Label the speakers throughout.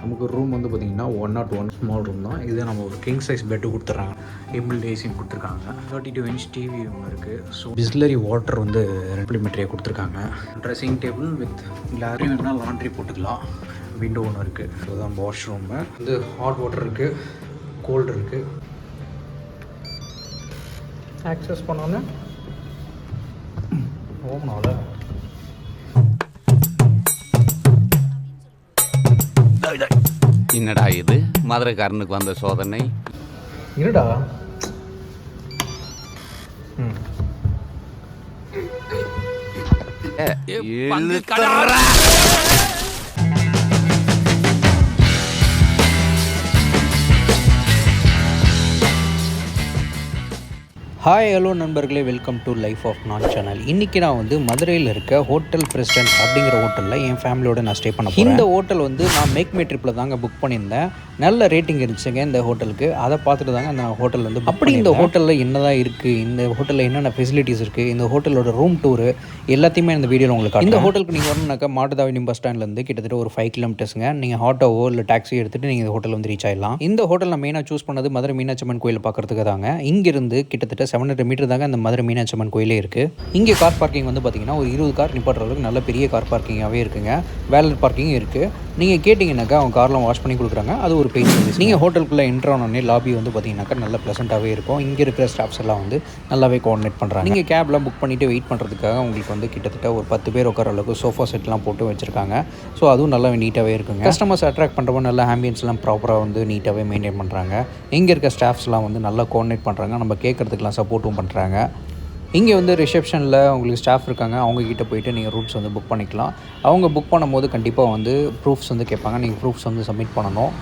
Speaker 1: நமக்கு ரூம் வந்து பார்த்திங்கன்னா 101 ஸ்மால் ரூம் தான். இதே நம்ம ஒரு கிங் சைஸ் பெட்டு கொடுத்துட்றாங்க. இம்பிள்ட் ஏசியும் கொடுத்துருக்காங்க. 32 இன்ச் டிவி ஒன்று இருக்குது. ஸோ பிஸ்லரி வாட்டர் வந்து ரெப்ளிமெண்ட்ரியாக கொடுத்துருக்காங்க. ட்ரெஸ்ஸிங் டேபிள் வித் கிளாரி வேணும்னா லாண்ட்ரி போட்டுக்கலாம். விண்டோ ஒன்று இருக்குது. ஸோ தான் வாஷ்ரூமு வந்து ஹாட் வாட்டர் இருக்குது, கோல்டு இருக்குது. ஆக்சஸ் பண்ணோன்னே ஓமனால
Speaker 2: என்னடா இது மதுரைக்காரனுக்கு வந்த சோதனை?
Speaker 1: இருடா. ஹாய் ஹலோ நண்பர்களே, வெல்கம் டு லைஃப் ஆஃப் நான் சேனல். இன்றைக்கி நான் வந்து மதுரையில் இருக்க ஹோட்டல் பிரசிடென்ட் அப்படிங்கிற ஹோட்டலில் என் ஃபேமிலியோட நான் ஸ்டே பண்ண போகிறேன். இந்த ஹோட்டல் வந்து நான் மேக் மை ட்ரிப்பில் தாங்க புக் பண்ணியிருந்தேன். நல்ல ரேட்டிங் இருந்துச்சுங்க இந்த ஹோட்டலுக்கு. அதை பார்த்துட்டு தாங்க அந்த ஹோட்டல் வந்து அப்படி இந்த ஹோட்டலில் என்னதான் இருக்குது, இந்த ஹோட்டலில் என்னென்ன ஃபெசிலிட்டிஸ் இருக்குது, இந்த ஹோட்டலோட ரூம் டூரு எல்லாத்தையுமே இந்த வீடியோவில் உங்களுக்கு. இந்த ஹோட்டலுக்கு நீங்கள் வரணுனாக்கா மாட்டுதாவணி பஸ் ஸ்டாண்ட்லேருந்து கிட்டத்தட்ட ஒரு 5 கிலோமீட்டர்ஸுங்க. நீங்கள் ஆட்டோவோ இல்லை டாக்ஸி எடுத்துகிட்டு நீங்கள் இந்த ஹோட்டல் வந்து ரீச் ஆகிடலாம். இந்த ஹோட்டல் நான் மெயினாக சூஸ் பண்ணது மதுரை மீனாட்சி அம்மன் கோயில் பார்க்குறதுக்கு தாங்க. இங்கிருந்து கிட்டத்தட்ட 700 மீட்டர் தாங்க அந்த மதுரை மீனாட்சி அம்மன் கோயிலே இருக்குது. இங்கே கார் பார்க்கிங் வந்து பார்த்தீங்கன்னா ஒரு 20 கார் நிப்பாட்டுறதுக்கு நல்ல பெரிய கார் பார்க்கிங்காகவே இருக்குங்க. வேலட் பார்க்கிங் இருக்குது. நீங்கள் கேட்டிங்கனாக்கா அவங்க கார்லாம் வாஷ் பண்ணி கொடுக்குறாங்க. அது ஒரு பெயின் சர்வீஸ். நீங்கள் ஹோட்டலுக்குள்ளே என்ட்ரு ஆனோடனே லாபி வந்து பார்த்தீங்கன்னாக்கா நல்ல ப்ளசண்ட்டாகவே இருக்கும். இங்கே இருக்கிற ஸ்டாஃப்ஸ் எல்லாம் வந்து நல்லாவே கோஆர்டினேட் பண்ணுறாங்க. நீங்கள் கேப்லாம் புக் பண்ணிவிட்டு வெயிட் பண்ணுறதுக்காக உங்களுக்கு வந்து கிட்டத்தட்ட ஒரு 10 பேர் உட்கார அளவுக்கு சோஃபா செட்லாம் போட்டு வச்சுருக்காங்க. ஸோ அதுவும் நல்லா நீட்டாகவே இருக்குங்க. கஸ்டமர்ஸ் அட்ராக்ட் பண்ணுறப்போ நல்ல ஆம்பியன்ஸ்லாம் ப்ராப்பராக வந்து நீட்டாகவே மெயின்டைன் பண்ணுறாங்க. இங்கே இருக்க ஸ்டாஃப்ஸ்லாம் வந்து நல்லா கோஆர்டினேட் பண்ணுறாங்க. நம்ம கேட்குறதுக்கெலாம் சப்போர்ட்டும் பண்ணுறாங்க. இங்கே வந்து ரிசப்ஷனில் உங்களுக்கு ஸ்டாஃப் இருக்காங்க. அவங்கக்கிட்ட போய்ட்டு நீங்கள் ரூம்ஸ் வந்து புக் பண்ணிக்கலாம். அவங்க புக் பண்ணும்போது கண்டிப்பாக வந்து ப்ரூஃப்ஸ் வந்து கேட்பாங்க. நீங்கள் ப்ரூஃப்ஸ் வந்து சப்மிட் பண்ணணும்.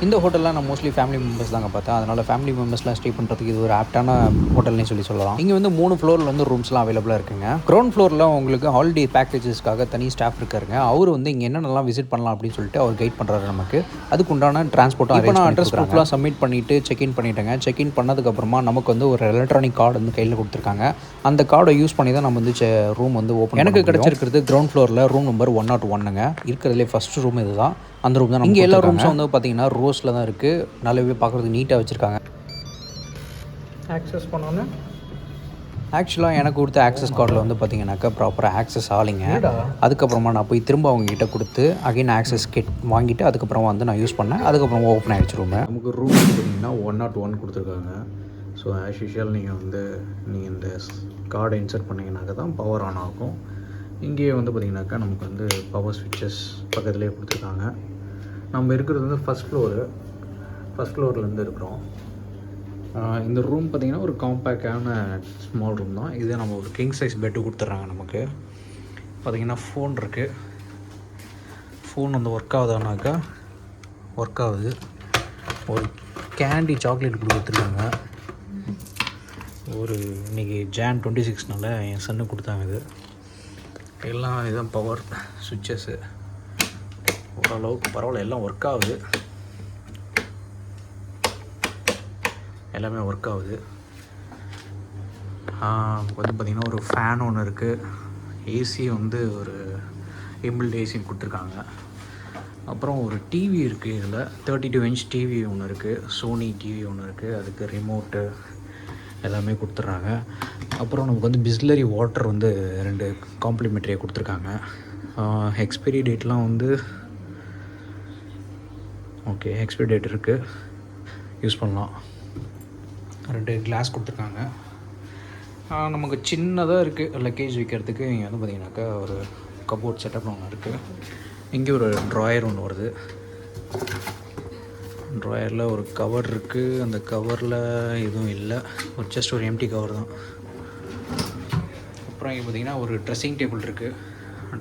Speaker 1: இந்த ஹோட்டலில் நான் மோஸ்ட்லி ஃபேமிலி மெம்பர்ஸ் தாங்க பார்த்தேன். அதனால் ஃபேமிலி மெம்பர்ஸ்லாம் ஸ்டே பண்ணுறதுக்கு இது ஒரு ஆப்டான ஹோட்டல்னே சொல்லலாம். இங்கே வந்து 3 ஃப்ளோரில் வந்து ரூம்ஸ்லாம் அவைலபிளாக இருக்குங்க. கிரவுண்ட் ஃப்ளோரில் உங்களுக்கு ஹாலிடே பேக்கேஜஸ்க்காக தனி ஸ்டாஃப் இருக்காருங்க. அவர் வந்து இங்கே என்னென்னலாம் விசிட் பண்ணலாம் அப்படின்னு சொல்லிட்டு அவர் கைட் பண்ணுறாரு நமக்கு. அதுக்கு உண்டான டிரான்ஸ்போர்ட்டும் இப்போ நான் அட்ரஸ் ப்ரூஃப்லாம் சப்மிட் பண்ணிவிட்டு செக்இன் பண்ணிட்டேங்க. செக்இன் பண்ணதுக்கப்புறமா நமக்கு வந்து ஒரு எலக்ட்ரானிக் கார்டு வந்து கையில் கொடுத்துருக்காங்க. அந்த கார்டை யூஸ் பண்ணி தான் நம்ம வந்து ரூம் வந்து ஓப்பன். எனக்கு கிடச்சிருக்கிறது கிரவுண்ட் ஃப்ளோரில் ரூம் நம்பர் 101ங்க. இருக்கிறதுலே ஃபஸ்ட் ரூம் இது தான். அந்த ரூம் தான். இங்கே எல்லா ரூம்ஸும் வந்து பார்த்தீங்கன்னா ரோஸில் தான் இருக்குது. நல்லாவே பார்க்குறதுக்கு நீட்டாக வச்சுருக்காங்க. ஆக்சஸ் பண்ணோன்னே ஆக்சுவலாக எனக்கு கொடுத்த ஆக்சஸ் கார்டில் வந்து பார்த்தீங்கன்னாக்கா ப்ராப்பராக ஆக்சஸ் ஆலிங்க. அதுக்கப்புறமா நான் போய் திரும்ப அவங்ககிட்ட கொடுத்து அகைன் ஆக்சஸ் கிட் வாங்கிட்டு அதுக்கப்புறமா வந்து நான் யூஸ் பண்ணேன். அதுக்கப்புறம் ஓப்பன் ஆகிடுச்சு ரூமு. நமக்கு ரூம் பார்த்தீங்கன்னா 101 கொடுத்துருக்காங்க. ஸோ ஆஸ் யூஷுவல் நீங்கள் இந்த கார்டை இன்சர்ட் பண்ணிங்கனாக்கா தான் பவர் ஆன் ஆகும். இங்கேயே வந்து பார்த்திங்கனாக்கா நமக்கு வந்து பவர் ஸ்விட்சஸ் பக்கத்துலேயே கொடுத்துருக்காங்க. நம்ம இருக்கிறது வந்து ஃபஸ்ட் ஃப்ளோர்லேருந்து இருக்கிறோம். இந்த ரூம் பார்த்திங்கன்னா ஒரு காம்பேக்டான ஸ்மால் ரூம் தான். இதே நம்ம ஒரு கிங் சைஸ் பெட்டு கொடுத்துட்றாங்க. நமக்கு பார்த்திங்கன்னா ஃபோன் இருக்குது. ஃபோன் வந்து ஒர்க் ஆகுதானாக்கா ஒர்க் ஆகுது. ஒரு கேண்டி சாக்லேட் கொடுத்துருக்காங்க. ஒரு இன்றைக்கி Jan 26 என் சன்னு கொடுத்தாங்க. இது எல்லாம் இதுதான் பவர் சுவிட்சஸ்ஸு. ஓரளவுக்கு பரவாயில்ல, எல்லாம் ஒர்க் ஆகுது. எல்லாமே ஒர்க் ஆகுது. வந்து பார்த்திங்கன்னா ஒரு ஃபேன் ஒன்று இருக்குது. ஏசி வந்து ஒரு இம்பிள்ட் ஏசி கொடுத்துருக்காங்க. அப்புறம் ஒரு டிவி இருக்குது. இதில் 32 இன்ச் டிவி ஒன்று இருக்குது. சோனி டிவி ஒன்று இருக்குது. அதுக்கு ரிமோட்டு எல்லாமே கொடுத்துட்றாங்க. அப்புறம் நமக்கு வந்து பிஸ்லரி வாட்டர் வந்து 2 காம்ப்ளிமெண்ட்ரியாக கொடுத்துருக்காங்க. எக்ஸ்பைரி டேட்லாம் வந்து ஓகே, எக்ஸ்பைரி டேட் இருக்குது, யூஸ் பண்ணலாம். 2 கிளாஸ் கொடுத்துருக்காங்க. நமக்கு சின்னதாக இருக்குது லக்கேஜ் வைக்கிறதுக்கு. இங்கே வந்து பார்த்திங்கனாக்கா ஒரு கபோர்ட் செட்டப் ஒன்று இருக்குது. இங்கே ஒரு ட்ராயர் ஒன்று வருது. ட்ராயரில் ஒரு கவர் இருக்குது. அந்த கவரில் எதுவும் இல்லை, ஒரு ஜஸ்ட் ஒரு எம்டி கவர் தான். அப்புறம் இங்கே பார்த்திங்கன்னா ஒரு ட்ரெஸ்ஸிங் டேபிள் இருக்குது.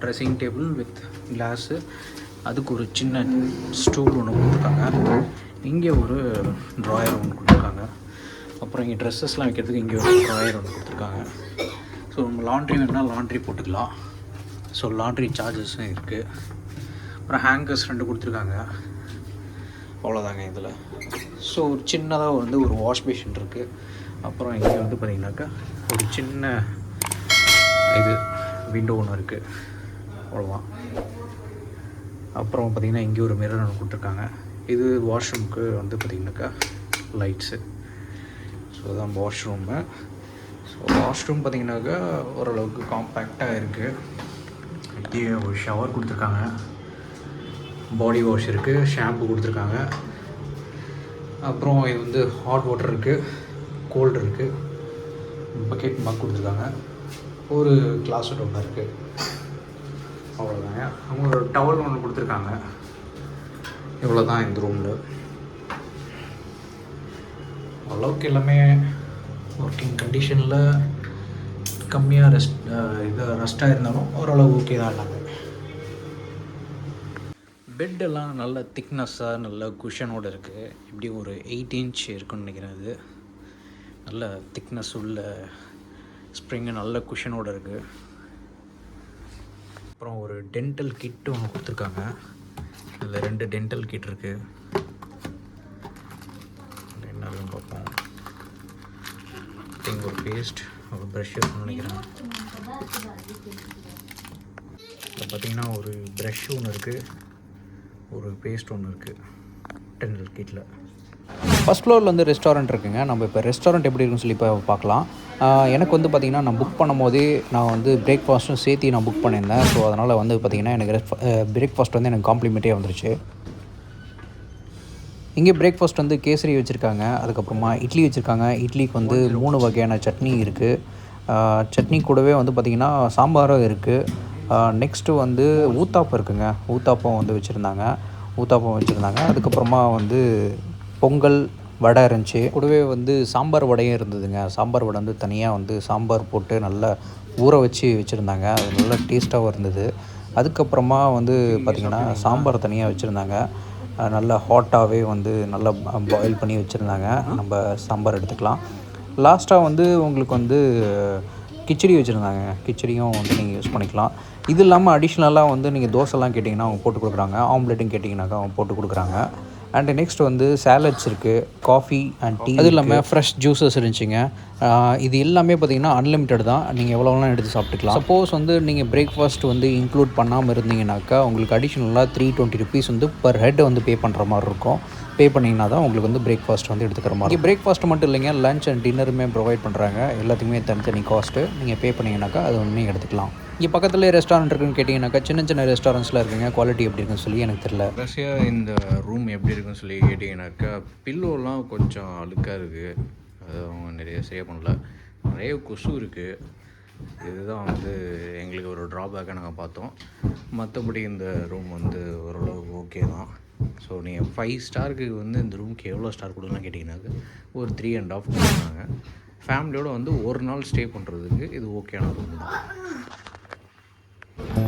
Speaker 1: Dressing table with class. அதுக்கு ஒரு சின்ன ஸ்டூல் ஒன்று கொடுத்துருக்காங்க. இங்கே ஒரு ட்ராயர் ஒன்று கொடுத்துருக்காங்க. அப்புறம் இங்கே ட்ரெஸ்ஸஸ்லாம் வைக்கிறதுக்கு இங்கே ஒரு ட்ராயர் ஒன்று கொடுத்துருக்காங்க. ஸோ நம்ம லாண்ட்ரி வேணும்னா லாண்ட்ரி போட்டுக்கலாம். ஸோ லாண்ட்ரி சார்ஜஸும் இருக்குது. அப்புறம் ஹேங்கர்ஸ் 2 கொடுத்துருக்காங்க. அவ்வளோதாங்க இதில். ஸோ ஒரு சின்னதாக வந்து ஒரு வாஷ் பேஷன் இருக்குது. அப்புறம் இங்கே வந்து பார்த்திங்கனாக்கா ஒரு சின்ன இது விண்டோ ஒன்று இருக்குது. அவ்வளோதான். அப்புறம் பார்த்திங்கன்னா இங்கே ஒரு மிரர் ஒன்று கொடுத்துருக்காங்க. இது வாஷ்ரூமுக்கு வந்து பார்த்திங்கனாக்கா லைட்ஸு. ஸோ அதுதான் வாஷ்ரூமு. ஸோ வாஷ்ரூம் பார்த்திங்கனாக்கா ஓரளவுக்கு காம்பேக்டாக இருக்குது. இங்கே ஒரு ஷவர் கொடுத்துருக்காங்க, பாடி வாஷ் இருக்குது, ஷாம்பு கொடுத்துருக்காங்க. அப்புறம் இது வந்து ஹாட் வாட்டர் இருக்குது, கோல்டு இருக்குது, பக்கெட் மக் கொடுத்துருக்காங்க, ஒரு கிளாஸ் ஒன்று இருக்குது. அவ்வளோதாங்க. அவங்களோட டவல் ஒன்று கொடுத்துருக்காங்க. இவ்வளோ தான் இந்த ரூமில். அளவுக்கு எல்லாமே ஒர்க்கிங் கண்டிஷனில், கம்மியாக ரெஸ்ட்டாக இருந்தாலும் ஓரளவு ஓகே தான் எல்லாமே. பெட்டெல்லாம் நல்ல திக்னஸ்ஸாக நல்ல குஷனோடு இருக்குது. இப்படி ஒரு 8 இன்ச் இருக்குன்னு நினைக்கிறேன். இது நல்ல திக்னஸ் உள்ள ஸ்ப்ரிங்கு, நல்ல குஷனோடு இருக்குது. அப்புறம் ஒரு டென்டல் கிட்டு ஒன்று கொடுத்துருக்காங்க. இதில் 2 டென்டல் கிட் இருக்குது. என்ன இருக்குன்னு பார்ப்போம். ஒரு பேஸ்ட், ஒரு ப்ரஷ் இருக்குன்னு நினைக்கிறேன். இதில் பார்த்திங்கன்னா ஒரு ப்ரஷ் ஒன்று இருக்குது, ஒரு பேஸ்ட் ஒன்று இருக்குது டென்டல் கிட்டில். ஃபஸ்ட் ஃப்ளோரில் வந்து ரெஸ்டாரண்ட் இருக்குங்க. நம்ம இப்போ ரெஸ்டாரண்ட் எப்படி இருக்குன்னு சொல்லி இப்போ பார்க்கலாம். எனக்கு வந்து பார்த்திங்கன்னா நான் புக் பண்ணும் போதே நான் வந்து பிரேக்ஃபாஸ்ட்டும் சேர்த்து நான் புக் பண்ணியிருந்தேன். ஸோ அதனால் வந்து பார்த்திங்கன்னா எனக்கு பிரேக்ஃபாஸ்ட் வந்து எனக்கு காம்ப்ளிமெண்ட்டே வந்துருச்சு. இங்கே பிரேக்ஃபாஸ்ட் வந்து கேசரி வச்சுருக்காங்க, அதுக்கப்புறமா இட்லி வச்சுருக்காங்க. இட்லிக்கு வந்து 3 வகையான சட்னி இருக்குது. சட்னி கூடவே வந்து பார்த்திங்கன்னா சாம்பாரும் இருக்குது. நெக்ஸ்ட்டு வந்து ஊத்தாப்பம் இருக்குங்க. ஊத்தாப்பம் வந்து வச்சுருந்தாங்க. அதுக்கப்புறமா வந்து பொங்கல், வடை இருந்துச்சு. கூடவே வந்து சாம்பார் வடையும் இருந்ததுங்க. சாம்பார் வடை வந்து தனியாக வந்து சாம்பார் போட்டு நல்லா ஊற வச்சுருந்தாங்க. அது நல்லா டேஸ்ட்டாகவும் இருந்தது. அதுக்கப்புறமா வந்து பார்த்திங்கன்னா சாம்பார் தனியாக வச்சுருந்தாங்க. நல்லா ஹாட்டாகவே வந்து நல்லா பாயில் பண்ணி வச்சுருந்தாங்க. நம்ம சாம்பார் எடுத்துக்கலாம். லாஸ்ட்டாக வந்து உங்களுக்கு வந்து கிச்சடி வச்சுருந்தாங்க. கிச்சடியும் வந்து நீங்கள் யூஸ் பண்ணிக்கலாம். இது இல்லாமல் அடிஷ்னலாக வந்து நீங்கள் தோசைலாம் கேட்டிங்கன்னா அவங்க போட்டு கொடுக்குறாங்க. ஆம்லெட்டும் கேட்டிங்கனாக்கா அவங்க போட்டு கொடுக்குறாங்க. அண்ட் நெக்ஸ்ட் வந்து சாலட்ஸ் இருக்குது, காஃபி அண்ட் டீ. அது இல்லாமல் ஃப்ரெஷ் ஜூஸஸ் இருந்துச்சுங்க. இது எல்லாமே பார்த்திங்கன்னா அன்லிமிட்டட் தான். நீங்கள் எவ்வளோலாம் எடுத்து சாப்பிட்டுக்கலாம். சப்போஸ் வந்து நீங்கள் பிரேக்ஃபாஸ்ட் வந்து இன்க்ளூட் பண்ணாமல் இருந்தீங்கன்னாக்கா உங்களுக்கு அடிஷ்னலாக 320 ருபீஸ் வந்து பர் ஹெட் வந்து பே பண்ணுற மாதிரி இருக்கும். பே பண்ணிங்கன்னா தான் உங்களுக்கு வந்து பிரேக்ஃபாஸ்ட் வந்து எடுத்துக்கிற மாதிரி. இங்கே பிரேக்ஃபாஸ்ட் மட்டும் இல்லைங்க, லஞ்ச் அண்ட் டின்னருமே ப்ரொவைட் பண்ணுறாங்க. எல்லாத்துக்குமே தனித்தனி காஸ்ட்டு. நீங்கள் பே பண்ணிங்கனாக்கா அது ஒன்றே எடுத்துக்கலாம். இங்கே பக்கத்துலேயே ரெஸ்டாரண்ட் இருக்குன்னு கேட்டிங்கனாக்கா சின்ன ரெஸ்டாரண்ட்ஸில் இருக்குங்க. குவாலிட்டி எப்படி இருக்குன்னு சொல்லி எனக்கு தெரியல.
Speaker 3: கடைசியாக இந்த ரூம் எப்படி இருக்குன்னு சொல்லி கேட்டிங்கனாக்கா பில்லோலாம் கொஞ்சம் அழுக்காக இருக்குது. அது அவங்க நிறைய சரியாக பண்ணல. நிறைய கொசு இருக்குது. இதுதான் வந்து எங்களுக்கு ஒரு ட்ராபேக்காக நாங்கள் பார்த்தோம். மற்றபடி இந்த ரூம் வந்து ஓரளவு ஓகே தான். ஸோ நீங்கள் 5 ஸ்டாருக்கு வந்து இந்த ரூமுக்கு எவ்வளோ ஸ்டார் கொடுக்கலாம் கேட்டிங்கனாக்கா ஒரு 3.5 கொடுக்குறாங்க. ஃபேமிலியோடு வந்து ஒரு நாள் ஸ்டே பண்ணுறதுக்கு இது ஓகேயான ரூம் தான்.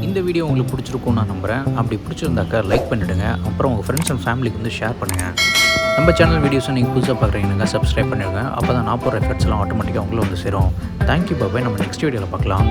Speaker 1: இந்த வீடியோ உங்களுக்கு பிடிச்சிருக்கும்னு நான் நம்புகிறேன். அப்படி பிடிச்சிருந்தாக்கா லைக் பண்ணிவிடுங்க. அப்புறம் உங்கள் ஃப்ரெண்ட்ஸ் அண்ட் ஃபேமிலிக்கு வந்து ஷேர் பண்ணுங்கள். நம்ம சேனல் வீடியோஸை நீங்கள் புதுசாக பார்க்குறீங்கன்னா சப்ஸ்கிரைப் பண்ணிடுங்க. அப்போ தான் நான் போகிற எஃபர்ட்ஸ்லாம் ஆட்டோமேட்டிக்காக உங்களும் வந்து சேரும். Thank you bye. நம்ம நெக்ஸ்ட் வீடியோவில் பார்க்கலாம்.